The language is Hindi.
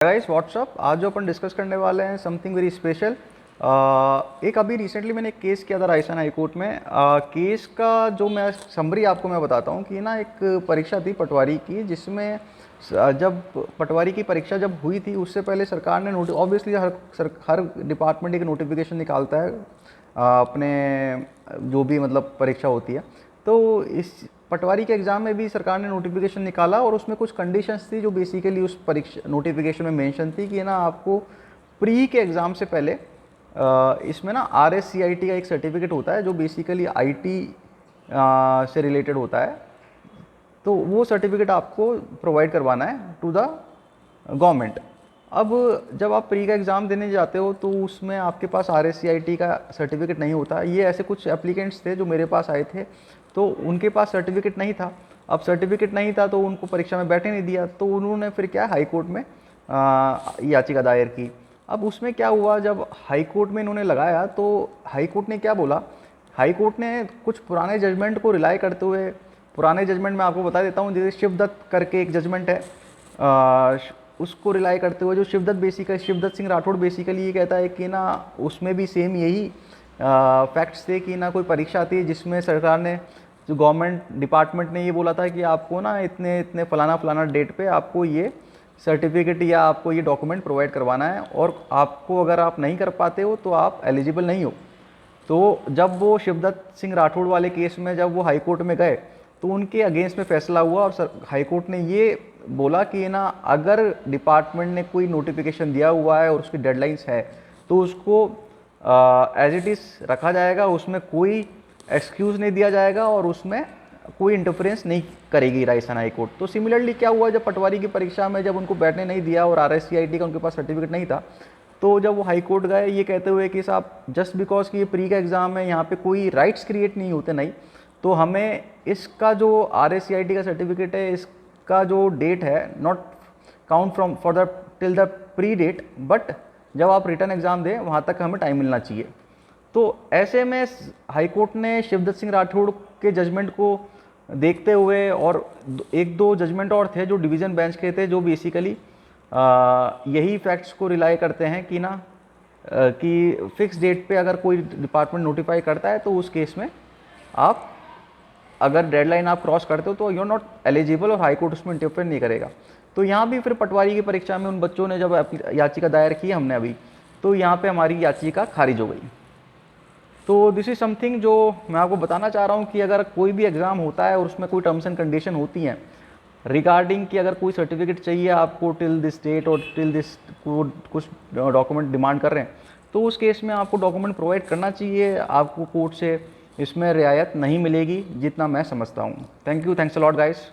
गाइस व्हाट्सअप, आज जो अपन डिस्कस करने वाले हैं समथिंग वेरी स्पेशल। एक अभी रिसेंटली मैंने एक केस किया था राजस्थान हाई कोर्ट में। केस का जो मैं समरी आपको मैं बताता हूँ कि ना एक परीक्षा थी पटवारी की, जिसमें जब पटवारी की परीक्षा जब हुई थी उससे पहले सरकार ने नोटिस, ऑब्वियसली हर डिपार्टमेंट एक नोटिफिकेशन निकालता है अपने जो भी मतलब परीक्षा होती है। तो इस पटवारी के एग्ज़ाम में भी सरकार ने नोटिफिकेशन निकाला और उसमें कुछ कंडीशंस थी जो बेसिकली उस परीक्षा नोटिफिकेशन में मेंशन थी कि ना आपको प्री के एग्ज़ाम से पहले इसमें ना RSCIT का एक सर्टिफिकेट होता है जो बेसिकली IT से रिलेटेड होता है। तो वो सर्टिफिकेट आपको प्रोवाइड करवाना है टू द गवर्नमेंट। अब जब आप प्री का एग्ज़ाम देने जाते हो तो उसमें आपके पास RSCIT का सर्टिफिकेट नहीं होता। ये ऐसे कुछ एप्लीकेंट्स थे जो मेरे पास आए थे, तो उनके पास सर्टिफिकेट नहीं था। अब सर्टिफिकेट नहीं था तो उनको परीक्षा में बैठे नहीं दिया, तो उन्होंने फिर क्या हाई कोर्ट में याचिका दायर की। अब उसमें क्या हुआ, जब हाई कोर्ट में इन्होंने लगाया तो हाई कोर्ट ने क्या बोला, हाई कोर्ट ने कुछ पुराने जजमेंट को रिलाई करते हुए, पुराने जजमेंट में आपको बता देता हूँ, जैसे शिवदत्त करके एक जजमेंट है, उसको रिलाई करते हुए जो शिवदत्त सिंह राठौड़ बेसिकली ये कहता है कि ना उसमें भी सेम यही फैक्ट्स थे कि ना कोई परीक्षा थी जिसमें सरकार ने, जो गवर्नमेंट डिपार्टमेंट ने ये बोला था कि आपको ना इतने इतने फलाना फलाना डेट पे आपको ये सर्टिफिकेट या आपको ये डॉक्यूमेंट प्रोवाइड करवाना है, और आपको अगर आप नहीं कर पाते हो तो आप एलिजिबल नहीं हो। तो जब वो शिवदत्त सिंह राठौड़ वाले केस में जब वो हाई कोर्ट में गए तो उनके अगेंस्ट में फैसला हुआ और हाई कोर्ट ने ये बोला कि ना अगर डिपार्टमेंट ने कोई नोटिफिकेशन दिया हुआ है और उसकी डेडलाइंस है तो उसको एज इट इज़ रखा जाएगा, उसमें कोई एक्सक्यूज़ नहीं दिया जाएगा और उसमें कोई इंटरफेरेंस नहीं करेगी राजस्थान हाई कोर्ट। तो सिमिलरली क्या हुआ, जब पटवारी की परीक्षा में जब उनको बैठने नहीं दिया और RSCIT का उनके पास सर्टिफिकेट नहीं था, तो जब वो हाई कोर्ट गए ये कहते हुए कि साहब जस्ट बिकॉज कि ये प्री का एग्ज़ाम है, यहाँ पे कोई राइट्स क्रिएट नहीं होते, नहीं, तो हमें इसका जो RSCIT का सर्टिफिकेट है इसका जो डेट है not count from for the till the pre date, but जब आप रिटर्न एग्ज़ाम दें वहाँ तक हमें टाइम मिलना चाहिए। तो ऐसे में हाई कोर्ट ने शिवदत्त सिंह राठौड़ के जजमेंट को देखते हुए, और एक दो जजमेंट और थे जो डिवीज़न बेंच के थे जो बेसिकली यही फैक्ट्स को रिलाई करते हैं कि ना कि फिक्स डेट पे अगर कोई डिपार्टमेंट नोटिफाई करता है तो उस केस में आप अगर डेडलाइन आप क्रॉस करते हो तो यू आर नॉट एलिजिबल और हाई कोर्ट उसमें इंटरफेयर नहीं करेगा। तो यहाँ भी फिर पटवारी की परीक्षा में उन बच्चों ने जब याचिका दायर की हमने अभी, तो यहाँ पे हमारी याचिका खारिज हो गई। तो दिस इज़ समथिंग जो मैं आपको बताना चाह रहा हूँ कि अगर कोई भी एग्ज़ाम होता है और उसमें कोई टर्म्स एंड कंडीशन होती हैं रिगार्डिंग कि अगर कोई सर्टिफिकेट चाहिए आपको टिल दिस डेट और टिल दिस कुछ डॉक्यूमेंट डिमांड कर रहे हैं, तो उस केस में आपको डॉक्यूमेंट प्रोवाइड करना चाहिए। आपको कोर्ट से इसमें रियायत नहीं मिलेगी जितना मैं समझता हूँ। Thank you, thanks a lot guys.